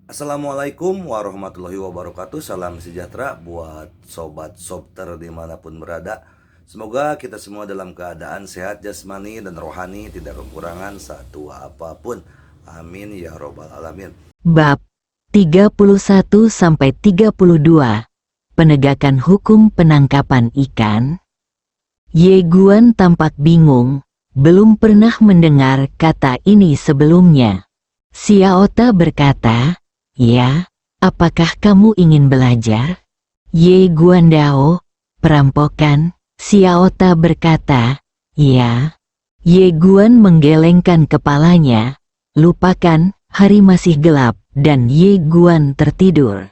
Assalamualaikum warahmatullahi wabarakatuh. Salam sejahtera buat sobat sobter dimanapun berada. Semoga kita semua dalam keadaan sehat jasmani dan rohani, tidak kekurangan satu apapun. Amin ya robbal alamin. Bab 31-32 Penegakan Hukum Penangkapan Ikan. Ye Guan tampak bingung, belum pernah mendengar kata ini sebelumnya. Xiaota berkata, "Ya, apakah kamu ingin belajar?" Ye Guandao, perampokan. Xiaota berkata, "Ya." Ye Guan menggelengkan kepalanya. Lupakan, hari masih gelap, dan Ye Guan tertidur.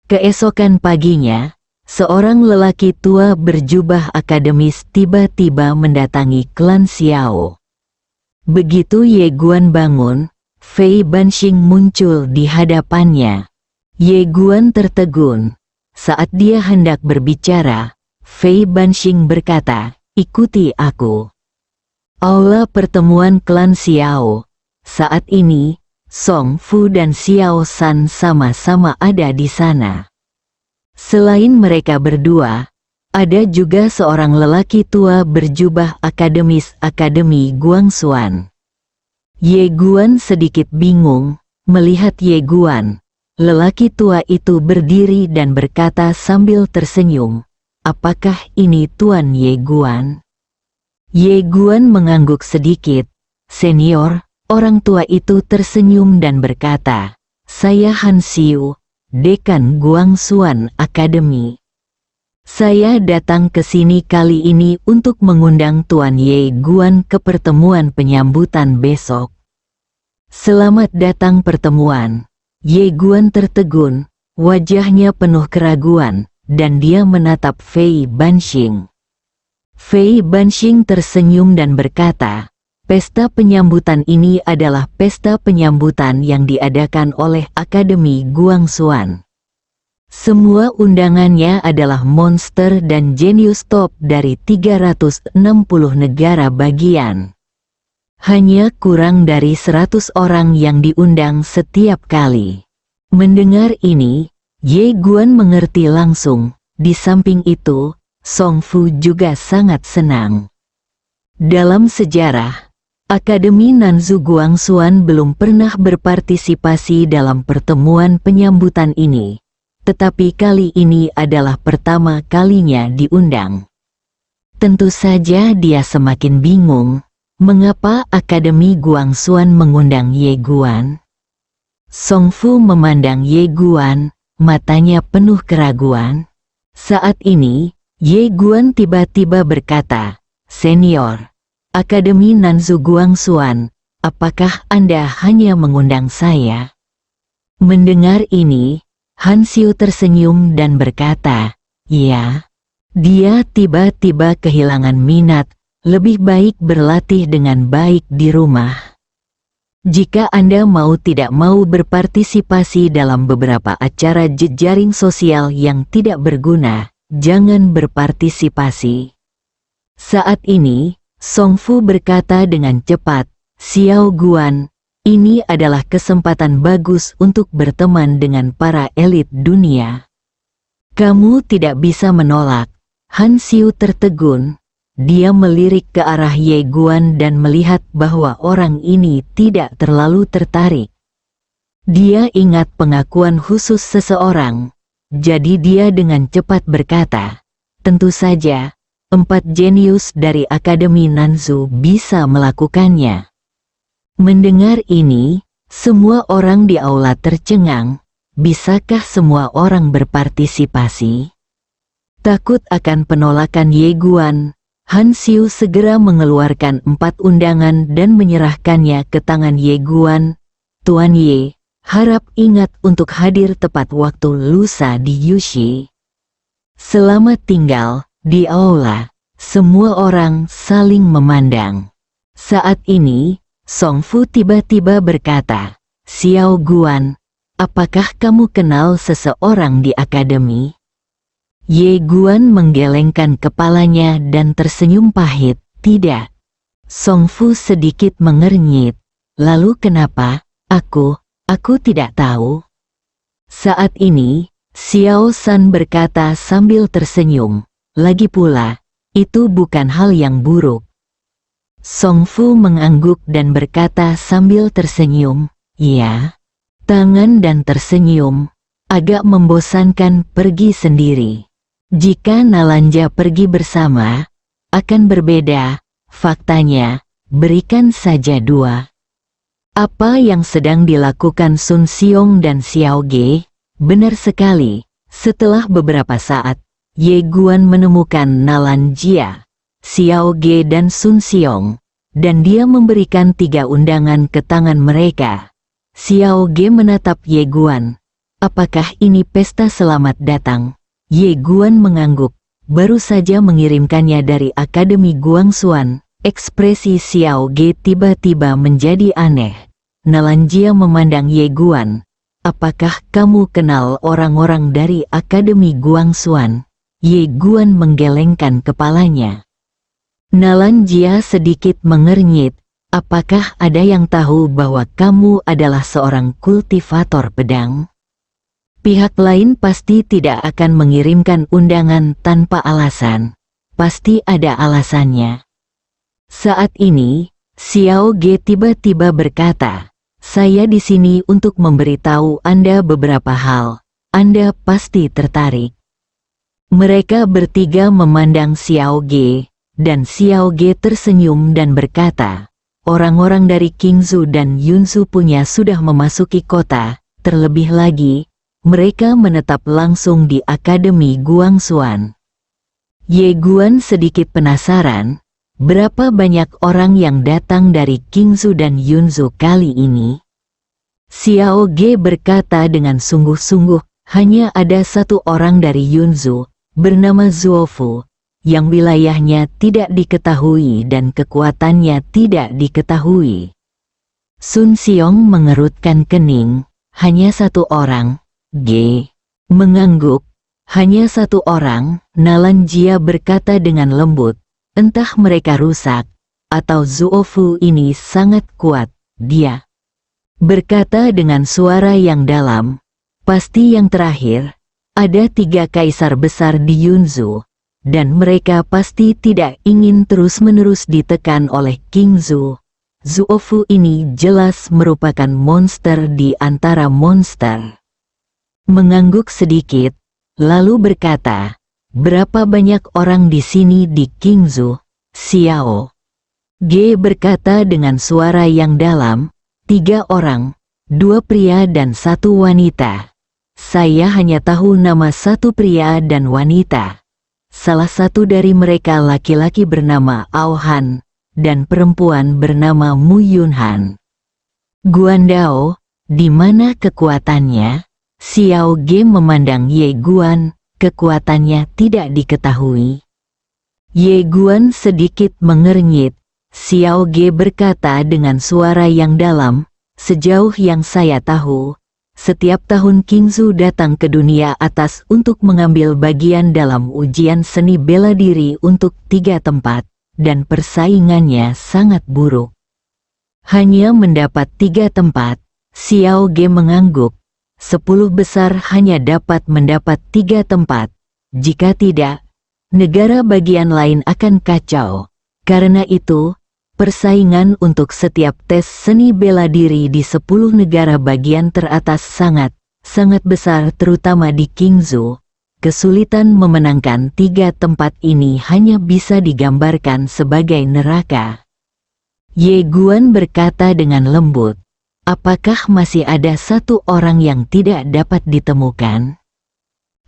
Keesokan paginya, seorang lelaki tua berjubah akademis tiba-tiba mendatangi klan Xiao. Begitu Ye Guan bangun, Fei Banxing muncul di hadapannya. Ye Guan tertegun. Saat dia hendak berbicara, Fei Banxing berkata, "Ikuti aku." Aula pertemuan klan Xiao. Saat ini, Song Fu dan Xiao San sama-sama ada di sana. Selain mereka berdua, ada juga seorang lelaki tua berjubah akademis Akademi Guangxuan. Ye Guan sedikit bingung melihat Ye Guan. Lelaki tua itu berdiri dan berkata sambil tersenyum, "Apakah ini Tuan Ye Guan?" Ye Guan mengangguk sedikit. "Senior." Orang tua itu tersenyum dan berkata, "Saya Han Xiu, Dekan Guangxuan Academy. Saya datang ke sini kali ini untuk mengundang Tuan Ye Guan ke pertemuan penyambutan besok." "Selamat datang pertemuan." Ye Guan tertegun, wajahnya penuh keraguan, dan dia menatap Fei Banxing. Fei Banxing tersenyum dan berkata, "Pesta penyambutan ini adalah pesta penyambutan yang diadakan oleh Akademi Guangxuan. Semua undangannya adalah monster dan jenius top dari 360 negara bagian. Hanya kurang dari 100 orang yang diundang setiap kali." Mendengar ini, Ye Guan mengerti langsung. Di samping itu, Song Fu juga sangat senang. Dalam sejarah, Akademi Nanzu Guangxuan belum pernah berpartisipasi dalam pertemuan penyambutan ini, tetapi kali ini adalah pertama kalinya diundang. Tentu saja dia semakin bingung, mengapa Akademi Guangxuan mengundang Ye Guan. Song Fu memandang Ye Guan, matanya penuh keraguan. Saat ini, Ye Guan tiba-tiba berkata, "Senior, Akademi Nanzu Guangxuan, apakah Anda hanya mengundang saya?" Mendengar ini, Han Xiu tersenyum dan berkata, "Ya." Dia tiba-tiba kehilangan minat, lebih baik berlatih dengan baik di rumah. Jika Anda mau tidak mau berpartisipasi dalam beberapa acara jejaring sosial yang tidak berguna, jangan berpartisipasi. Saat ini, Song Fu berkata dengan cepat, "Xiao Guan, ini adalah kesempatan bagus untuk berteman dengan para elit dunia. Kamu tidak bisa menolak." Han Xiu tertegun. Dia melirik ke arah Ye Guan dan melihat bahwa orang ini tidak terlalu tertarik. Dia ingat pengakuan khusus seseorang, jadi dia dengan cepat berkata, "Tentu saja, 4 jenius dari Akademi Nanzu bisa melakukannya." Mendengar ini, semua orang di aula tercengang. Bisakah semua orang berpartisipasi? Takut akan penolakan Ye Guan, Han Xiu segera mengeluarkan 4 undangan dan menyerahkannya ke tangan Ye Guan. "Tuan Ye, harap ingat untuk hadir tepat waktu lusa di Yushi." Selamat tinggal. Di aula, semua orang saling memandang. Saat ini, Song Fu tiba-tiba berkata, "Xiao Guan, apakah kamu kenal seseorang di akademi?" Ye Guan menggelengkan kepalanya dan tersenyum pahit. "Tidak." Song Fu sedikit mengernyit. "Lalu kenapa?" "Aku Aku tidak tahu. Saat ini, Xiao San berkata sambil tersenyum. Lagi pula, itu bukan hal yang buruk. Song Fu mengangguk dan berkata sambil tersenyum, ya. Tangan dan tersenyum. Agak membosankan pergi sendiri. Jika Nalanja pergi bersama, akan berbeda. Faktanya, berikan saja 2. Apa yang sedang dilakukan Sun Xiong dan Xiao Ge? Benar sekali. Setelah beberapa saat, Ye Guan menemukan Nalanja, Xiao Ge dan Sun Xiong, dan dia memberikan 3 undangan ke tangan mereka. Xiao Ge menatap Ye Guan. Apakah ini pesta selamat datang? Ye Guan mengangguk, baru saja mengirimkannya dari Akademi Guangxuan. Ekspresi Xiao Ge tiba-tiba menjadi aneh. Nalanja memandang Ye Guan. Apakah kamu kenal orang-orang dari Akademi Guangxuan? Ye Guan menggelengkan kepalanya. Nalanja sedikit mengernyit. Apakah ada yang tahu bahwa kamu adalah seorang kultivator pedang? Pihak lain pasti tidak akan mengirimkan undangan tanpa alasan. Pasti ada alasannya. Saat ini, Xiao Ge tiba-tiba berkata, saya di sini untuk memberitahu Anda beberapa hal. Anda pasti tertarik. Mereka bertiga memandang Xiao Ge, dan Xiao Ge tersenyum dan berkata, orang-orang dari Qingzu dan Yunzu punya sudah memasuki kota, terlebih lagi, mereka menetap langsung di Akademi Guangxuan. Ye Guan sedikit penasaran, berapa banyak orang yang datang dari Qingzu dan Yunzu kali ini? Xiao Ge berkata dengan sungguh-sungguh, hanya ada 1 orang dari Yunzu, bernama Zuofu, yang wilayahnya tidak diketahui dan kekuatannya tidak diketahui. Sun Xiong mengerutkan kening, hanya 1 orang. G. Mengangguk. Hanya 1 orang, Nalanja berkata dengan lembut. Entah mereka rusak, atau Zuofu ini sangat kuat, dia berkata dengan suara yang dalam. Pasti yang terakhir, ada 3 kaisar besar di Yunzu, dan mereka pasti tidak ingin terus-menerus ditekan oleh Qingzu. Zuofu ini jelas merupakan monster di antara monster. Mengangguk sedikit, lalu berkata, berapa banyak orang di sini di Qingzu? Xiao Ge berkata dengan suara yang dalam, 3 orang, 2 pria dan 1 wanita. Saya hanya tahu nama 1 pria dan wanita. Salah satu dari mereka laki-laki bernama Aohan, dan perempuan bernama Mu Yunhan. Guandao, di mana kekuatannya? Xiao Ge memandang Ye Guan, kekuatannya tidak diketahui. Ye Guan sedikit mengernyit. Xiao Ge berkata dengan suara yang dalam, sejauh yang saya tahu, setiap tahun Qingzu datang ke dunia atas untuk mengambil bagian dalam ujian seni bela diri untuk 3 tempat, dan persaingannya sangat buruk. Hanya mendapat 3 tempat, Xiao Ge mengangguk. 10 besar hanya dapat mendapat 3 tempat. Jika tidak, negara bagian lain akan kacau. Karena itu, persaingan untuk setiap tes seni bela diri di 10 negara bagian teratas sangat besar terutama di Qingzu. Kesulitan memenangkan 3 tempat ini hanya bisa digambarkan sebagai neraka. Ye Guan berkata dengan lembut. Apakah masih ada 1 orang yang tidak dapat ditemukan?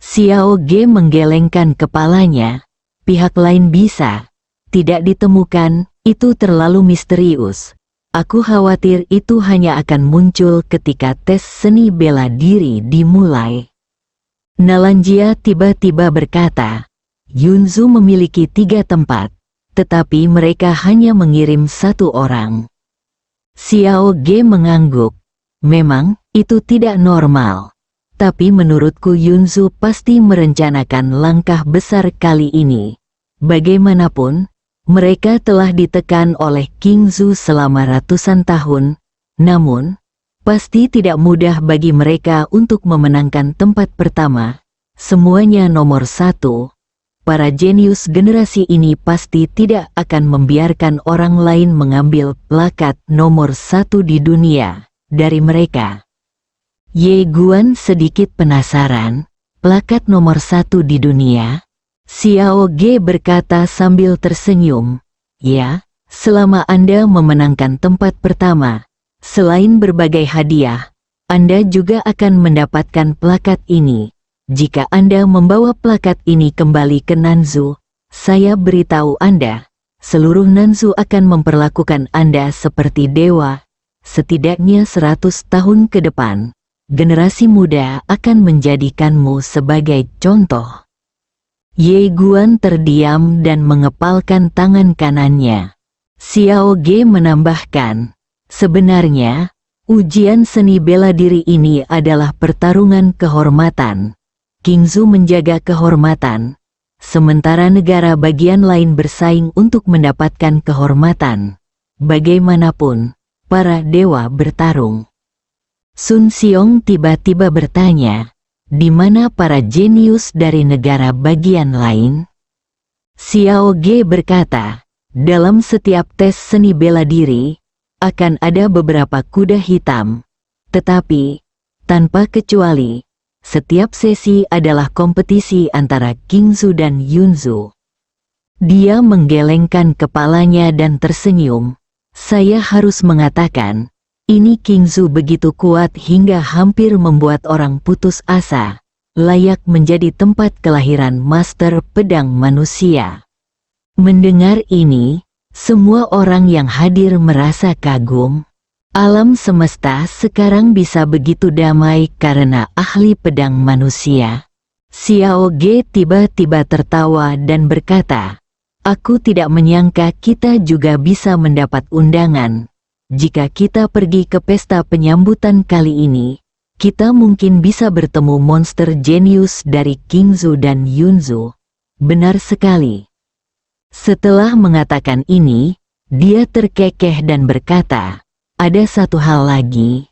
Xiao Ge menggelengkan kepalanya. Pihak lain bisa. Tidak ditemukan, itu terlalu misterius. Aku khawatir itu hanya akan muncul ketika tes seni bela diri dimulai. Nalanja tiba-tiba berkata, Yunzu memiliki 3 tempat, tetapi mereka hanya mengirim 1 orang. Xiao Ge mengangguk. Memang, itu tidak normal. Tapi menurutku Yunzu pasti merencanakan langkah besar kali ini. Bagaimanapun, mereka telah ditekan oleh Qingzu selama ratusan tahun. Namun, Pasti tidak mudah bagi mereka untuk memenangkan tempat pertama. Semuanya nomor 1. Para jenius generasi ini pasti tidak akan membiarkan orang lain mengambil plakat nomor 1 di dunia dari mereka. Ye Guan sedikit penasaran, plakat nomor 1 di dunia? Xiao Ge berkata sambil tersenyum, ya, selama Anda memenangkan tempat pertama, selain berbagai hadiah, Anda juga akan mendapatkan plakat ini. Jika Anda membawa plakat ini kembali ke Nanzu, saya beritahu Anda, seluruh Nanzu akan memperlakukan Anda seperti dewa. Setidaknya 100 tahun ke depan, generasi muda akan menjadikanmu sebagai contoh. Ye Guan terdiam dan mengepalkan tangan kanannya. Xiao Ge menambahkan, sebenarnya, ujian seni bela diri ini adalah pertarungan kehormatan. Qingzu menjaga kehormatan, sementara negara bagian lain bersaing untuk mendapatkan kehormatan. Bagaimanapun, para dewa bertarung. Sun Xiong tiba-tiba bertanya, di mana para jenius dari negara bagian lain? Xiao Ge berkata, dalam setiap tes seni bela diri, akan ada beberapa kuda hitam. Tetapi, tanpa kecuali, setiap sesi adalah kompetisi antara Qingzu dan Yunzu. Dia menggelengkan kepalanya dan tersenyum. Saya harus mengatakan, ini Qingzu begitu kuat hingga hampir membuat orang putus asa, layak menjadi tempat kelahiran master pedang manusia. Mendengar ini, semua orang yang hadir merasa kagum. Alam semesta sekarang bisa begitu damai karena ahli pedang manusia. Xiao Ge tiba-tiba tertawa dan berkata, aku tidak menyangka kita juga bisa mendapat undangan. Jika kita pergi ke pesta penyambutan kali ini, kita mungkin bisa bertemu monster jenius dari Qingzu dan Yunzu. Benar sekali. Setelah mengatakan ini, dia terkekeh dan berkata, ada satu hal lagi.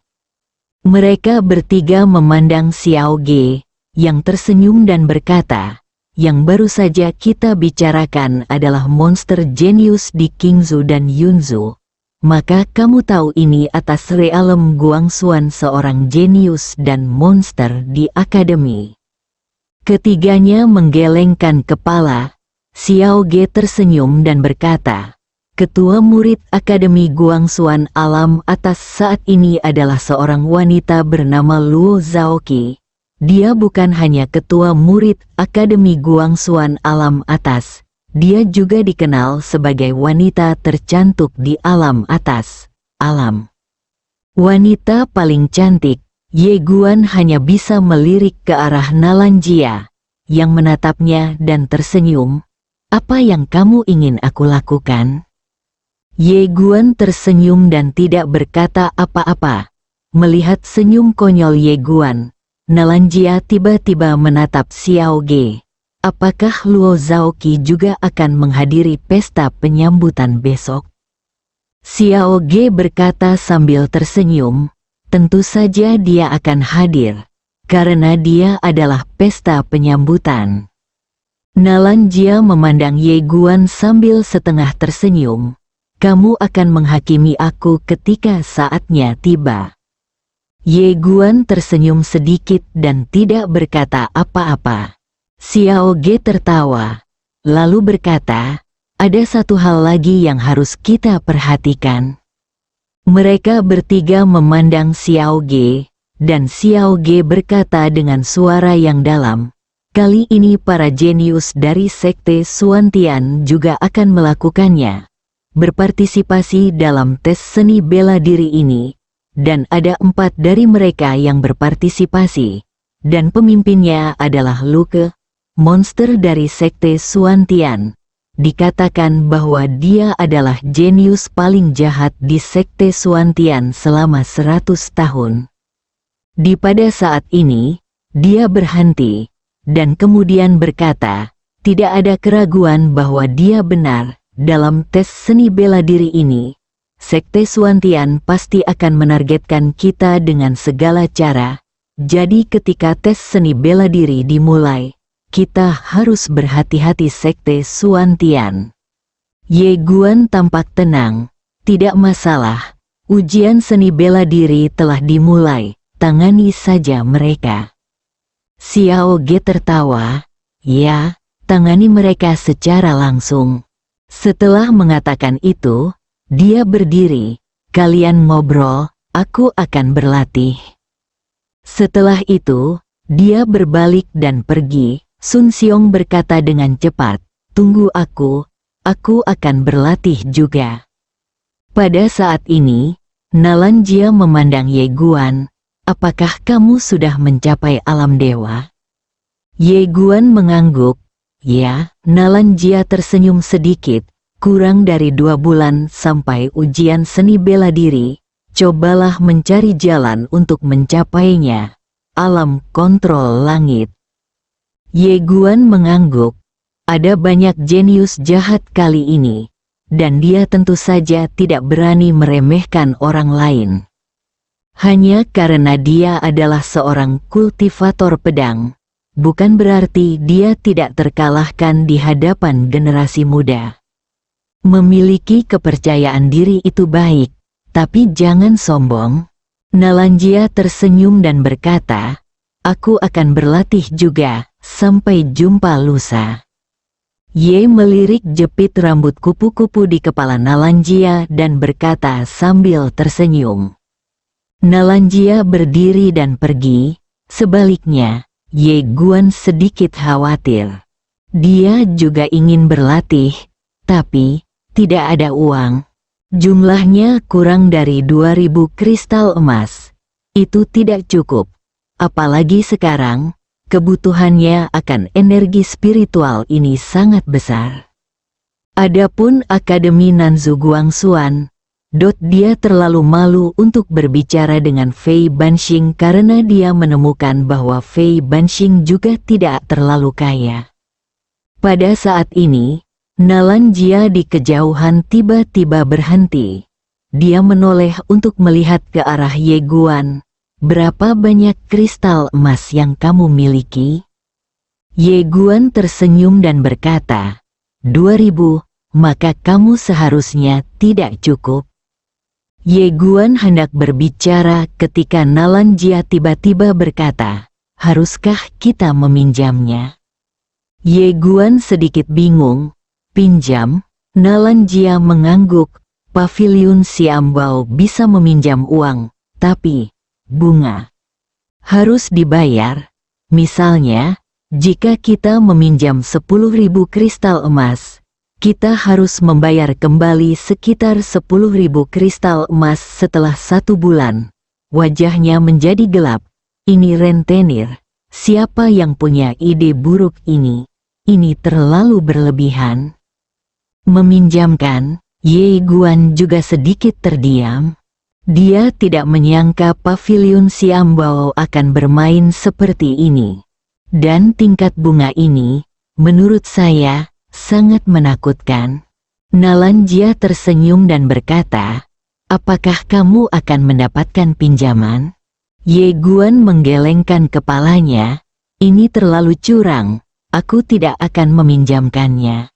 Mereka bertiga memandang Xiao Ge, yang tersenyum dan berkata, yang baru saja kita bicarakan adalah monster jenius di Qingzu dan Yunzu. Maka kamu tahu ini atas realem Guangxuan, seorang jenius dan monster di akademi. Ketiganya menggelengkan kepala. Xiao Ge tersenyum dan berkata, Ketua murid Akademi Guangxuan Alam Atas saat ini adalah seorang wanita bernama Luo Zhaoqi. Dia bukan hanya ketua murid Akademi Guangxuan Alam Atas, dia juga dikenal sebagai wanita tercantik di alam atas, alam. Wanita paling cantik, Ye Guan hanya bisa melirik ke arah Nalanjia, yang menatapnya dan tersenyum. Apa yang kamu ingin aku lakukan? Ye Guan tersenyum dan tidak berkata apa-apa. Melihat senyum konyol Ye Guan, Nalanjia tiba-tiba menatap Xiao Ge. Apakah Luo Zhaoqi juga akan menghadiri pesta penyambutan besok? Xiao Ge berkata sambil tersenyum, tentu saja dia akan hadir, karena dia adalah pesta penyambutan. Nalanjia memandang Ye Guan sambil setengah tersenyum. Kamu akan menghakimi aku ketika saatnya tiba. Ye Guan tersenyum sedikit dan tidak berkata apa-apa. Xiao Ge tertawa, lalu berkata, ada satu hal lagi yang harus kita perhatikan. Mereka bertiga memandang Xiao Ge, dan Xiao Ge berkata dengan suara yang dalam, kali ini para jenius dari Sekte Xuantian juga akan melakukannya. Berpartisipasi dalam tes seni bela diri ini, dan ada 4 dari mereka yang berpartisipasi, dan pemimpinnya adalah Luke, monster dari Sekte Xuantian. Dikatakan bahwa dia adalah jenius paling jahat di Sekte Xuantian selama 100 tahun. Di pada saat ini, dia berhenti, dan kemudian berkata, tidak ada keraguan bahwa dia benar. Dalam tes seni bela diri ini, Sekte Suantian pasti akan menargetkan kita dengan segala cara. Jadi ketika tes seni bela diri dimulai, kita harus berhati-hati. Sekte Suantian. Ye Guan tampak tenang. Tidak masalah. Ujian seni bela diri telah dimulai. Tangani saja mereka. Xiao Ge tertawa. Ya, tangani mereka secara langsung. Setelah mengatakan itu, dia berdiri. Kalian ngobrol, aku akan berlatih. Setelah itu, dia berbalik dan pergi. Sun Xiong berkata dengan cepat, tunggu aku akan berlatih juga. Pada saat ini, Nalanjia memandang Ye Guan, apakah kamu sudah mencapai alam dewa? Ye Guan mengangguk, ya. Nalanjia tersenyum sedikit, kurang dari 2 bulan sampai ujian seni bela diri, cobalah mencari jalan untuk mencapainya. Alam kontrol langit. Ye Guan mengangguk, ada banyak jenius jahat kali ini, dan dia tentu saja tidak berani meremehkan orang lain. Hanya karena dia adalah seorang kultivator pedang, bukan berarti dia tidak terkalahkan di hadapan generasi muda. Memiliki kepercayaan diri itu baik, tapi jangan sombong. Nalanjia tersenyum dan berkata, aku akan berlatih juga, sampai jumpa lusa. Ye melirik jepit rambut kupu-kupu di kepala Nalanjia dan berkata sambil tersenyum. Nalanjia berdiri dan pergi. Sebaliknya, Ye Guan sedikit khawatir. Dia juga ingin berlatih, tapi tidak ada uang. Jumlahnya kurang dari 2000 kristal emas. Itu tidak cukup. Apalagi sekarang, kebutuhannya akan energi spiritual ini sangat besar. Adapun Akademi Nanzu Guangxuan, dia terlalu malu untuk berbicara dengan Fei Banxing karena dia menemukan bahwa Fei Banxing juga tidak terlalu kaya. Pada saat ini, Nalanjia di kejauhan tiba-tiba berhenti. Dia menoleh untuk melihat ke arah Ye Guan. Berapa banyak kristal emas yang kamu miliki? Ye Guan tersenyum dan berkata, 2000, maka kamu seharusnya tidak cukup. Ye Guan hendak berbicara ketika Nalanjia tiba-tiba berkata, haruskah kita meminjamnya? Ye Guan sedikit bingung. Pinjam? Nalanjia mengangguk. Paviliun Xiambao bisa meminjam uang, tapi bunga harus dibayar. Misalnya, jika kita meminjam 10.000 kristal emas, kita harus membayar kembali sekitar 10.000 kristal emas setelah 1 bulan. Wajahnya menjadi gelap. Ini rentenir. Siapa yang punya ide buruk ini? Ini terlalu berlebihan. Meminjamkan, Ye Guan juga sedikit terdiam. Dia tidak menyangka Paviliun Xiambao akan bermain seperti ini. Dan tingkat bunga ini, menurut saya, sangat menakutkan. Nalanjia tersenyum dan berkata, apakah kamu akan mendapatkan pinjaman? Ye Guan menggelengkan kepalanya, ini terlalu curang, aku tidak akan meminjamkannya.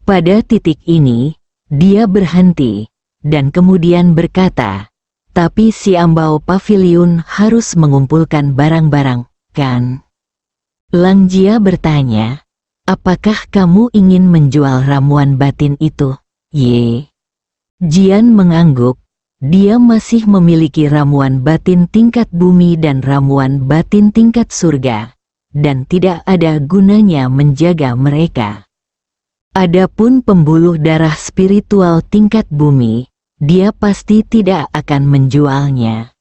Pada titik ini, dia berhenti, dan kemudian berkata, tapi Xiambao Paviliun harus mengumpulkan barang-barang, kan? Langjia bertanya, apakah kamu ingin menjual ramuan batin itu, Ye? Jian mengangguk, dia masih memiliki ramuan batin tingkat bumi dan ramuan batin tingkat surga, dan tidak ada gunanya menjaga mereka. Adapun pembuluh darah spiritual tingkat bumi, dia pasti tidak akan menjualnya.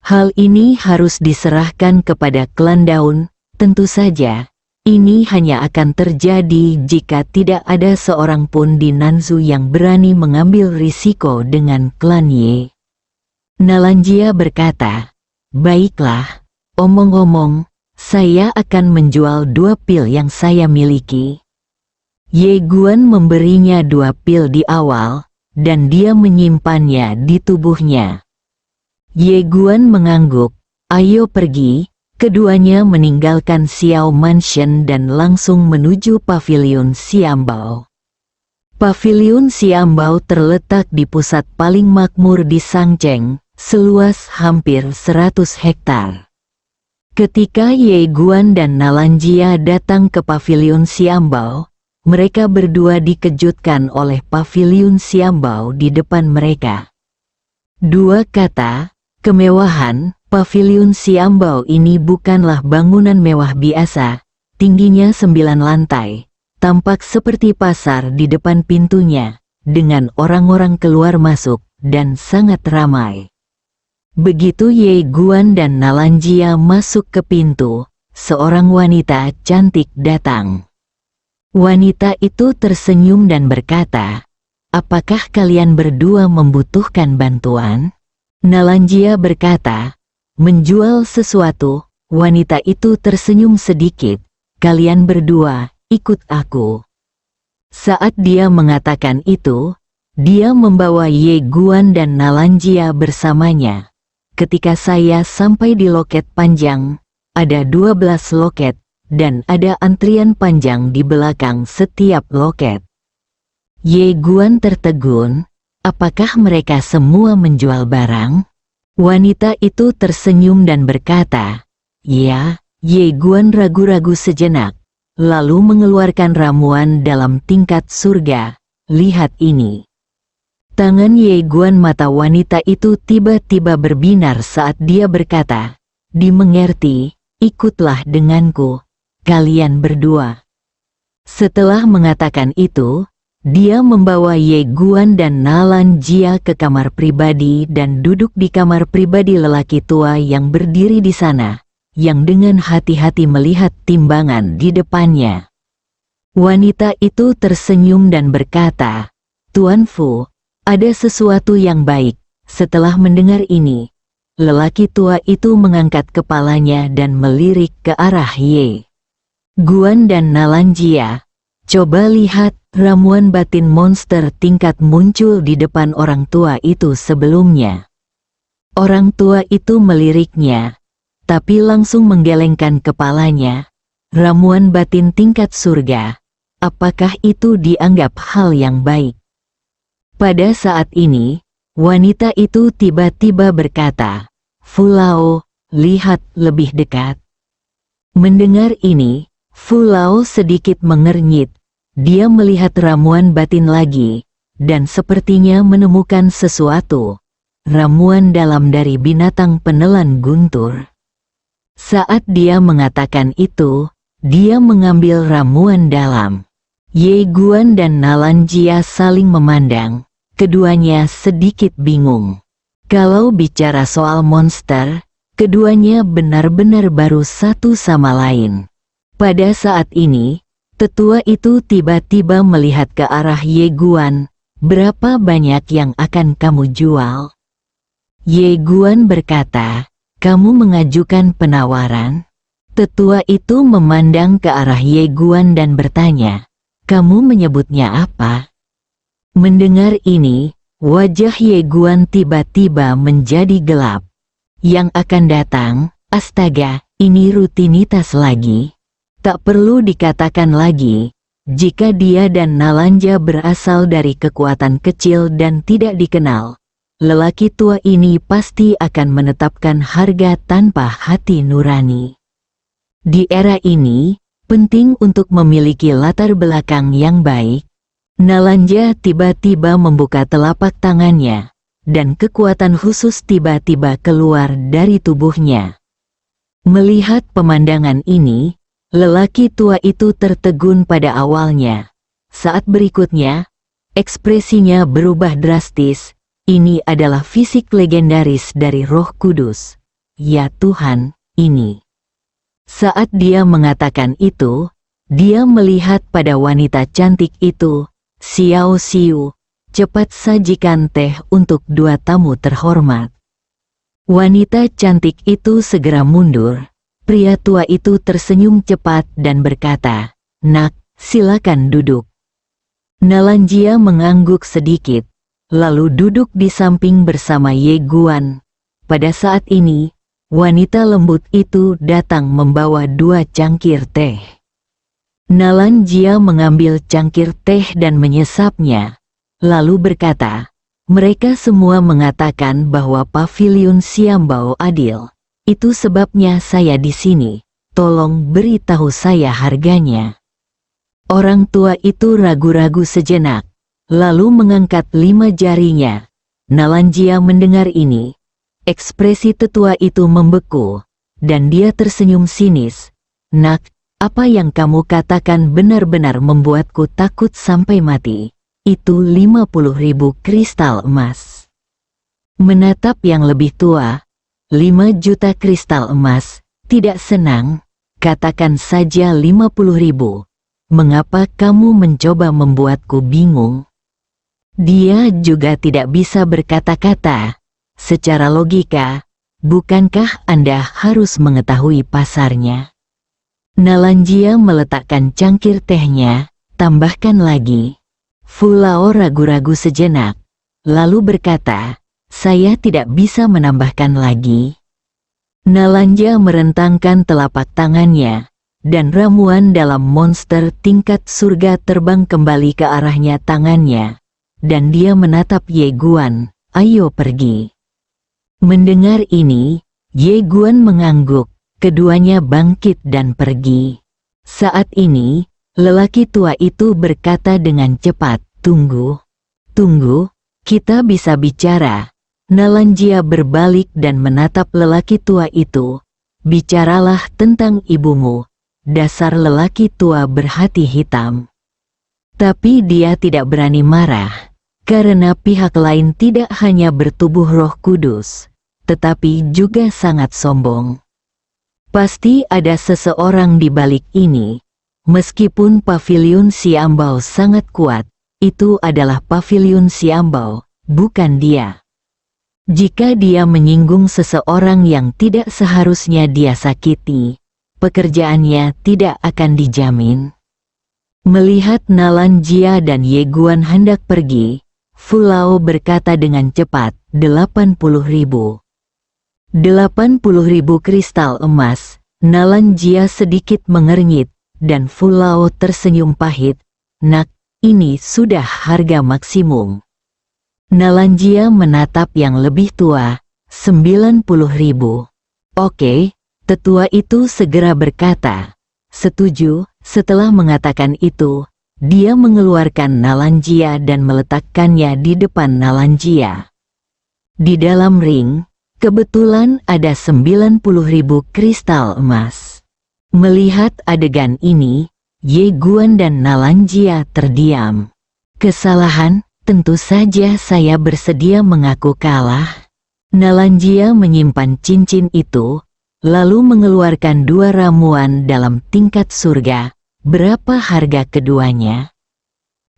Hal ini harus diserahkan kepada klan Daun, tentu saja. Ini hanya akan terjadi jika tidak ada seorang pun di Nanzu yang berani mengambil risiko dengan klan Ye. Nalanjia berkata, baiklah, omong-omong, saya akan menjual 2 pil yang saya miliki. Ye Guan memberinya 2 pil di awal, dan dia menyimpannya di tubuhnya. Ye Guan mengangguk, "Ayo pergi." Keduanya meninggalkan Xiao Mansion dan langsung menuju Pavilion Xiambao. Pavilion Xiambao terletak di pusat paling makmur di Sangcheng, seluas hampir 100 hektar. Ketika Ye Guan dan Nalanjia datang ke Pavilion Xiambao, mereka berdua dikejutkan oleh Pavilion Xiambao di depan mereka. Dua kata, kemewahan. Pavilion Xiambao ini bukanlah bangunan mewah biasa, tingginya 9 lantai, tampak seperti pasar di depan pintunya, dengan orang-orang keluar masuk, dan sangat ramai. Begitu Ye Guan dan Nalanjia masuk ke pintu, seorang wanita cantik datang. Wanita itu tersenyum dan berkata, "Apakah kalian berdua membutuhkan bantuan?" Nalanjia berkata, "Menjual sesuatu." Wanita itu tersenyum sedikit, "Kalian berdua, ikut aku." Saat dia mengatakan itu, dia membawa Ye Guan dan Nalanjia bersamanya. Ketika saya sampai di loket panjang, ada 12 loket, dan ada antrian panjang di belakang setiap loket. Ye Guan tertegun, "Apakah mereka semua menjual barang?" Wanita itu tersenyum dan berkata, "Ya." Ye Guan ragu-ragu sejenak, lalu mengeluarkan ramuan dalam tingkat surga. "Lihat ini." Tangan Ye Guan, mata wanita itu tiba-tiba berbinar saat dia berkata, "Dimengerti, ikutlah denganku, kalian berdua." Setelah mengatakan itu, dia membawa Ye Guan dan Nalanjia ke kamar pribadi dan duduk di kamar pribadi lelaki tua yang berdiri di sana, yang dengan hati-hati melihat timbangan di depannya. Wanita itu tersenyum dan berkata, "Tuan Fu, ada sesuatu yang baik." Setelah mendengar ini, lelaki tua itu mengangkat kepalanya dan melirik ke arah Ye Guan dan Nalanjia. "Coba lihat." Ramuan batin monster tingkat muncul di depan orang tua itu sebelumnya. Orang tua itu meliriknya, tapi langsung menggelengkan kepalanya. Ramuan batin tingkat surga, apakah itu dianggap hal yang baik? Pada saat ini, wanita itu tiba-tiba berkata, "Fu Lao, lihat lebih dekat." Mendengar ini, Fu Lao sedikit mengernyit. Dia melihat ramuan batin lagi, dan sepertinya menemukan sesuatu. Ramuan dalam dari binatang penelan guntur. Saat dia mengatakan itu, dia mengambil ramuan dalam. Ye Guan dan Nalanjia saling memandang, keduanya sedikit bingung. Kalau bicara soal monster, keduanya benar-benar baru satu sama lain. Pada saat ini, tetua itu tiba-tiba melihat ke arah Ye Guan. "Berapa banyak yang akan kamu jual?" Ye Guan berkata, "Kamu mengajukan penawaran?" Tetua itu memandang ke arah Ye Guan dan bertanya, "Kamu menyebutnya apa?" Mendengar ini, wajah Ye Guan tiba-tiba menjadi gelap. Yang akan datang, astaga, ini rutinitas lagi. Tak perlu dikatakan lagi, jika dia dan Nalanjia berasal dari kekuatan kecil dan tidak dikenal, lelaki tua ini pasti akan menetapkan harga tanpa hati nurani. Di era ini, penting untuk memiliki latar belakang yang baik. Nalanjia tiba-tiba membuka telapak tangannya, dan kekuatan khusus tiba-tiba keluar dari tubuhnya. Melihat pemandangan ini, lelaki tua itu tertegun pada awalnya. Saat berikutnya, ekspresinya berubah drastis. Ini adalah fisik legendaris dari Roh Kudus. Ya Tuhan, ini. Saat dia mengatakan itu, dia melihat pada wanita cantik itu. "Xiao Xiu, cepat sajikan teh untuk 2 tamu terhormat." Wanita cantik itu segera mundur. Pria tua itu tersenyum cepat dan berkata, "Nak, silakan duduk." Nalanjia mengangguk sedikit. lalu duduk di samping bersama Ye Guan. Pada saat ini, wanita lembut itu datang membawa 2 cangkir teh. Nalan Jia mengambil cangkir teh dan menyesapnya, lalu berkata, "Mereka semua mengatakan bahwa pavilion Xiambao adil. Itu sebabnya saya di sini. Tolong beritahu saya harganya." Orang tua itu ragu-ragu sejenak, lalu mengangkat 5 jarinya. Nalan Jia mendengar ini. Ekspresi tetua itu membeku, dan dia tersenyum sinis. "Nak, apa yang kamu katakan benar-benar membuatku takut sampai mati. Itu 50.000 kristal emas." Menatap yang lebih tua, 5 juta kristal emas, tidak senang, katakan saja 50.000. Mengapa kamu mencoba membuatku bingung? Dia juga tidak bisa berkata-kata. Secara logika, bukankah Anda harus mengetahui pasarnya? Nalan Jia meletakkan cangkir tehnya, tambahkan lagi. Fu Lao ragu-ragu sejenak, lalu berkata, "Saya tidak bisa menambahkan lagi." Nalan Jia merentangkan telapak tangannya, dan ramuan dalam monster tingkat surga terbang kembali ke arahnya tangannya, dan dia menatap Ye Guan, "Ayo pergi." Mendengar ini, Ye Guan mengangguk, keduanya bangkit dan pergi. Saat ini, lelaki tua itu berkata dengan cepat, "Tunggu, tunggu, kita bisa bicara." Nalan Jia berbalik dan menatap lelaki tua itu. "Bicaralah tentang ibumu, dasar lelaki tua berhati hitam." Tapi dia tidak berani marah, karena pihak lain tidak hanya bertubuh Roh Kudus, tetapi juga sangat sombong. Pasti ada seseorang di balik ini. Meskipun pavilion Xiambao sangat kuat, itu adalah pavilion Xiambao, bukan dia. Jika dia menyinggung seseorang yang tidak seharusnya dia sakiti, pekerjaannya tidak akan dijamin. Melihat Nalan Jia dan Ye Guan hendak pergi, Fu Lao berkata dengan cepat, 80.000. 80.000 kristal emas. Nalan Jia sedikit mengernyit, dan Fu Lao tersenyum pahit. "Nak, ini sudah harga maksimum." Nalan Jia menatap yang lebih tua, 90.000. "Oke." Tetua itu segera berkata, "Setuju." Setelah mengatakan itu, dia mengeluarkan Nalan Jia dan meletakkannya di depan Nalan Jia. Di dalam ring, kebetulan ada 90.000 kristal emas. Melihat adegan ini, Ye Guan dan Nalan Jia terdiam. "Kesalahan, tentu saja saya bersedia mengaku kalah." Nalan Jia menyimpan cincin itu, lalu mengeluarkan 2 ramuan dalam tingkat surga. Berapa harga keduanya?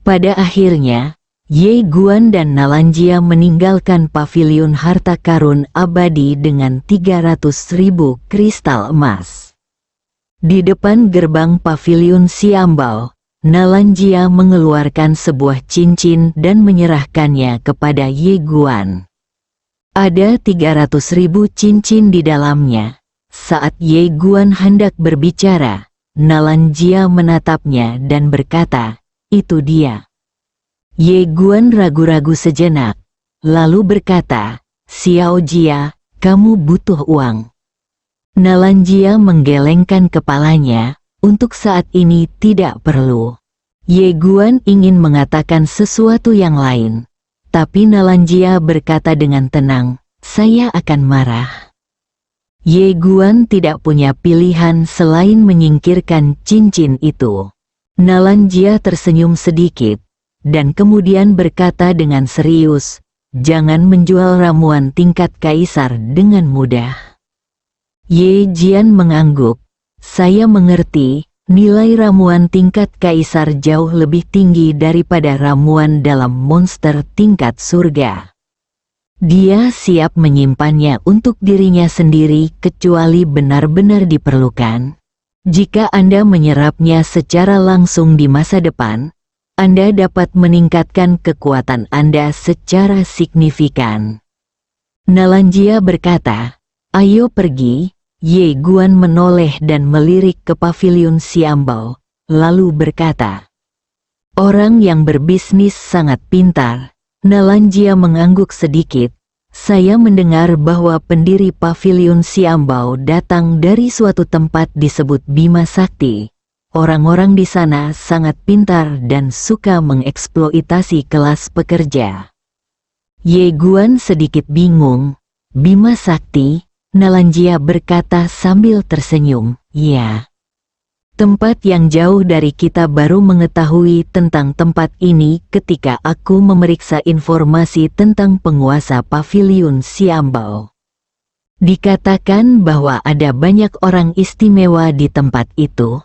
Pada akhirnya, Ye Guan dan Nalan Jia meninggalkan pavilion harta karun abadi dengan 300.000 kristal emas. Di depan gerbang pavilion Xiambao, Nalan Jia mengeluarkan sebuah cincin dan menyerahkannya kepada Ye Guan. Ada 300.000 cincin di dalamnya. Saat Ye Guan hendak berbicara, Nalan Jia menatapnya dan berkata, "Itu dia." Ye Guan ragu-ragu sejenak, lalu berkata, "Xiao Jia, kamu butuh uang." Nalan Jia menggelengkan kepalanya, untuk saat ini tidak perlu. Ye Guan ingin mengatakan sesuatu yang lain, tapi Nalan Jia berkata dengan tenang, "Saya akan marah." Ye Guan tidak punya pilihan selain menyingkirkan cincin itu. Nalan Jia tersenyum sedikit, dan kemudian berkata dengan serius, "Jangan menjual ramuan tingkat kaisar dengan mudah." Ye Jian mengangguk, "Saya mengerti, nilai ramuan tingkat kaisar jauh lebih tinggi daripada ramuan dalam monster tingkat surga. Dia siap menyimpannya untuk dirinya sendiri kecuali benar-benar diperlukan. Jika Anda menyerapnya secara langsung di masa depan, Anda dapat meningkatkan kekuatan Anda secara signifikan. Nalanjia berkata, "Ayo pergi." Ye Guan menoleh dan melirik ke paviliun Xiambao, lalu berkata, "Orang yang berbisnis sangat pintar." Nalanjia mengangguk sedikit. "Saya mendengar bahwa pendiri paviliun Xiambao datang dari suatu tempat disebut Bima Sakti. Orang-orang di sana sangat pintar dan suka mengeksploitasi kelas pekerja." Ye Guan sedikit bingung. "Bima Sakti?" Nalanjia berkata sambil tersenyum. "Ya. Tempat yang jauh dari kita baru mengetahui tentang tempat ini ketika aku memeriksa informasi tentang penguasa paviliun Xiambao. Dikatakan bahwa ada banyak orang istimewa di tempat itu."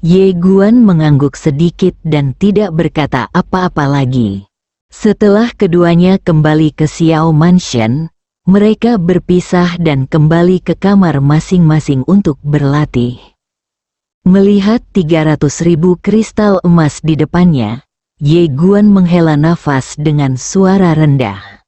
Ye Guan mengangguk sedikit dan tidak berkata apa-apa lagi. Setelah keduanya kembali ke Xiao Mansion, mereka berpisah dan kembali ke kamar masing-masing untuk berlatih. Melihat 300.000 kristal emas di depannya, Ye Guan menghela nafas dengan suara rendah.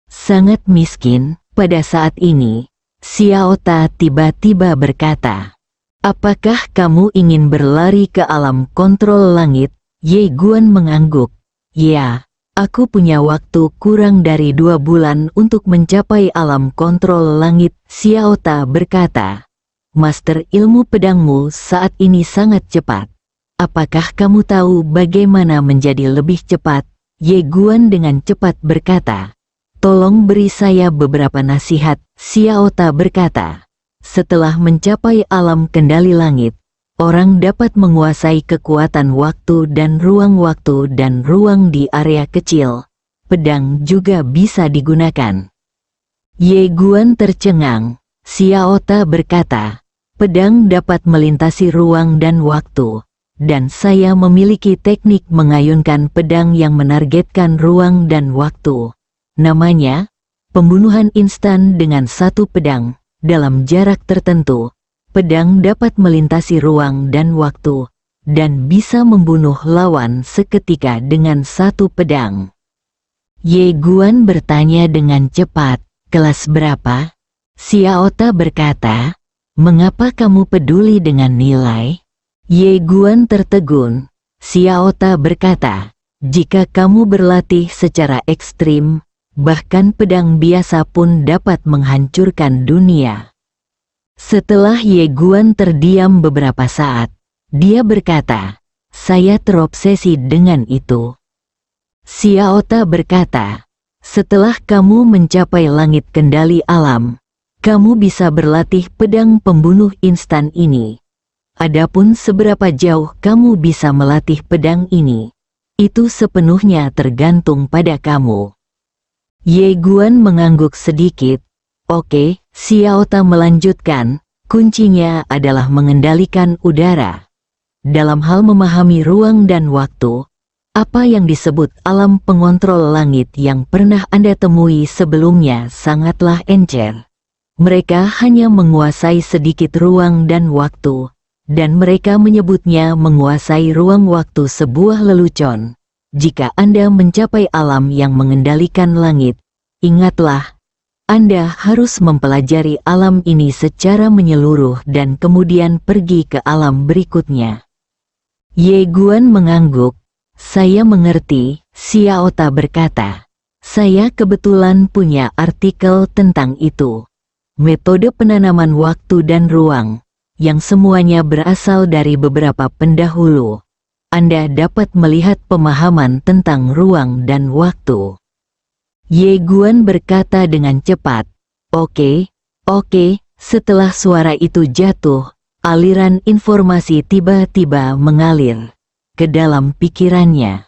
Sangat miskin. Pada saat ini, Xiao Ta tiba-tiba berkata, "Apakah kamu ingin berlari ke alam kontrol langit?" Ye Guan mengangguk. "Ya, aku punya waktu kurang dari 2 bulan untuk mencapai alam kontrol langit." Xiao Ta berkata, "Master ilmu pedangmu saat ini sangat cepat. Apakah kamu tahu bagaimana menjadi lebih cepat?" Ye Guan dengan cepat berkata, "Tolong beri saya beberapa nasihat." Xiao Ta berkata, "Setelah mencapai alam kendali langit, orang dapat menguasai kekuatan waktu dan ruang di area kecil. Pedang juga bisa digunakan." Ye Guan tercengang. Xiao Ta berkata, "Pedang dapat melintasi ruang dan waktu, dan saya memiliki teknik mengayunkan pedang yang menargetkan ruang dan waktu. Namanya, pembunuhan instan dengan satu pedang. Dalam jarak tertentu, pedang dapat melintasi ruang dan waktu, dan bisa membunuh lawan seketika dengan satu pedang." Ye Guan bertanya dengan cepat, "Kelas berapa?" Xiao Ta berkata, "Mengapa kamu peduli dengan nilai?" Ye Guan tertegun. Xiao Ta berkata, "Jika kamu berlatih secara ekstrim, bahkan pedang biasa pun dapat menghancurkan dunia." Setelah Ye Guan terdiam beberapa saat, dia berkata, "Saya terobsesi dengan itu." Xiao Ta berkata, "Setelah kamu mencapai langit kendali alam, kamu bisa berlatih pedang pembunuh instan ini. Adapun seberapa jauh kamu bisa melatih pedang ini, itu sepenuhnya tergantung pada kamu." Ye Guan mengangguk sedikit. "Oke." Xiao Ta melanjutkan, "Kuncinya adalah mengendalikan udara. Dalam hal memahami ruang dan waktu, apa yang disebut alam pengontrol langit yang pernah Anda temui sebelumnya sangatlah encer. Mereka hanya menguasai sedikit ruang dan waktu, dan mereka menyebutnya menguasai ruang waktu sebuah lelucon. Jika Anda mencapai alam yang mengendalikan langit, ingatlah, Anda harus mempelajari alam ini secara menyeluruh dan kemudian pergi ke alam berikutnya." Ye Guan mengangguk. "Saya mengerti." Xiao Ta berkata, "Saya kebetulan punya artikel tentang itu. Metode penanaman waktu dan ruang, yang semuanya berasal dari beberapa pendahulu. Anda dapat melihat pemahaman tentang ruang dan waktu." Ye Guan berkata dengan cepat, Oke. Setelah suara itu jatuh, aliran informasi tiba-tiba mengalir ke dalam pikirannya.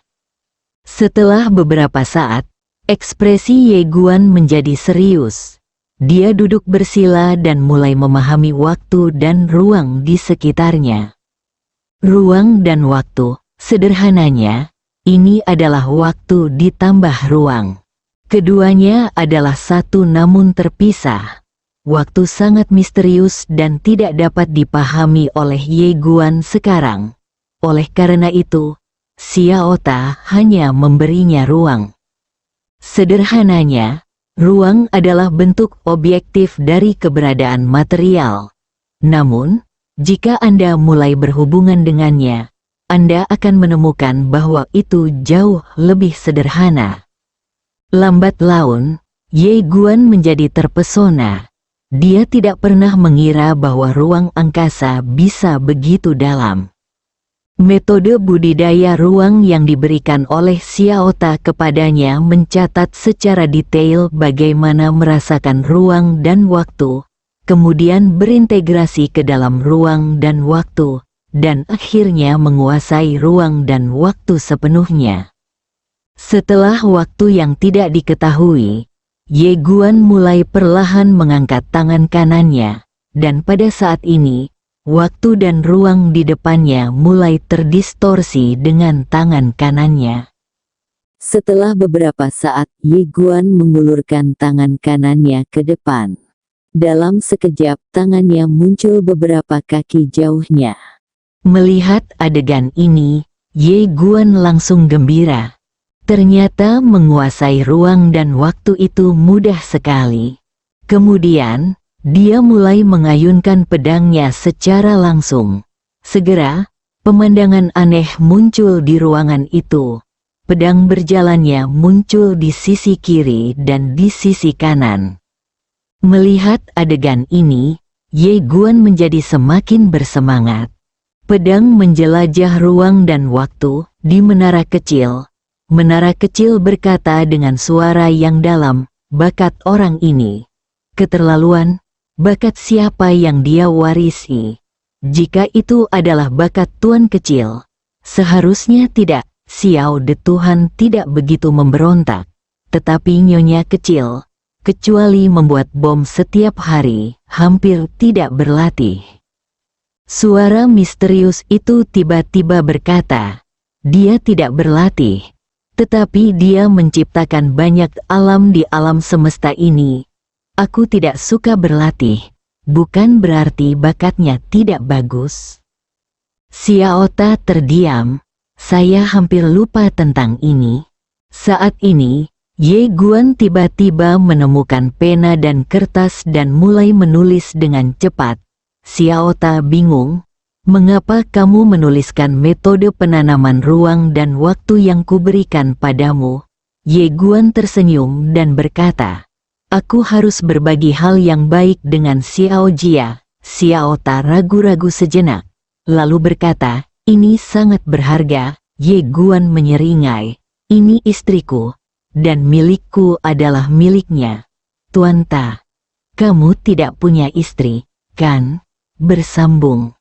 Setelah beberapa saat, ekspresi Ye Guan menjadi serius. Dia duduk bersila dan mulai memahami waktu dan ruang di sekitarnya. Ruang dan waktu, sederhananya, ini adalah waktu ditambah ruang. Keduanya adalah satu namun terpisah. Waktu sangat misterius dan tidak dapat dipahami oleh Ye Guan sekarang. Oleh karena itu, Xiao Ta hanya memberinya ruang. Sederhananya, ruang adalah bentuk objektif dari keberadaan material. Namun, jika Anda mulai berhubungan dengannya, Anda akan menemukan bahwa itu jauh lebih sederhana. Lambat laun, Ye Guan menjadi terpesona. Dia tidak pernah mengira bahwa ruang angkasa bisa begitu dalam. Metode budidaya ruang yang diberikan oleh Xiao Ta kepadanya mencatat secara detail bagaimana merasakan ruang dan waktu, kemudian berintegrasi ke dalam ruang dan waktu, dan akhirnya menguasai ruang dan waktu sepenuhnya. Setelah waktu yang tidak diketahui, Ye Guan mulai perlahan mengangkat tangan kanannya, dan pada saat ini, waktu dan ruang di depannya mulai terdistorsi dengan tangan kanannya. Setelah beberapa saat, Ye Guan mengulurkan tangan kanannya ke depan. Dalam sekejap, tangannya muncul beberapa kaki jauhnya. Melihat adegan ini, Ye Guan langsung gembira. Ternyata menguasai ruang dan waktu itu mudah sekali. Kemudian, dia mulai mengayunkan pedangnya secara langsung. Segera, pemandangan aneh muncul di ruangan itu. Pedang berjalannya muncul di sisi kiri dan di sisi kanan. Melihat adegan ini, Ye Guan menjadi semakin bersemangat. Pedang menjelajah ruang dan waktu di menara kecil. Menara kecil berkata dengan suara yang dalam, "Bakat orang ini keterlaluan. Bakat siapa yang dia warisi? Jika itu adalah bakat tuan kecil, seharusnya tidak." Xiao De Tuhan tidak begitu memberontak, tetapi nyonya kecil, kecuali membuat bom setiap hari, hampir tidak berlatih. Suara misterius itu tiba-tiba berkata, "Dia tidak berlatih, tetapi dia menciptakan banyak alam di alam semesta ini. Aku tidak suka berlatih, bukan berarti bakatnya tidak bagus." Xiao Ta terdiam. Saya hampir lupa tentang ini. Saat ini, Ye Guan tiba-tiba menemukan pena dan kertas dan mulai menulis dengan cepat. Xiao Ta bingung. "Mengapa kamu menuliskan metode penanaman ruang dan waktu yang kuberikan padamu?" Ye Guan tersenyum dan berkata, "Aku harus berbagi hal yang baik dengan Xiao Jia." Xiao Ta ragu-ragu sejenak, lalu berkata, "Ini sangat berharga." Ye Guan menyeringai, "Ini istriku, dan milikku adalah miliknya." "Tuan Ta, kamu tidak punya istri, kan?" Bersambung.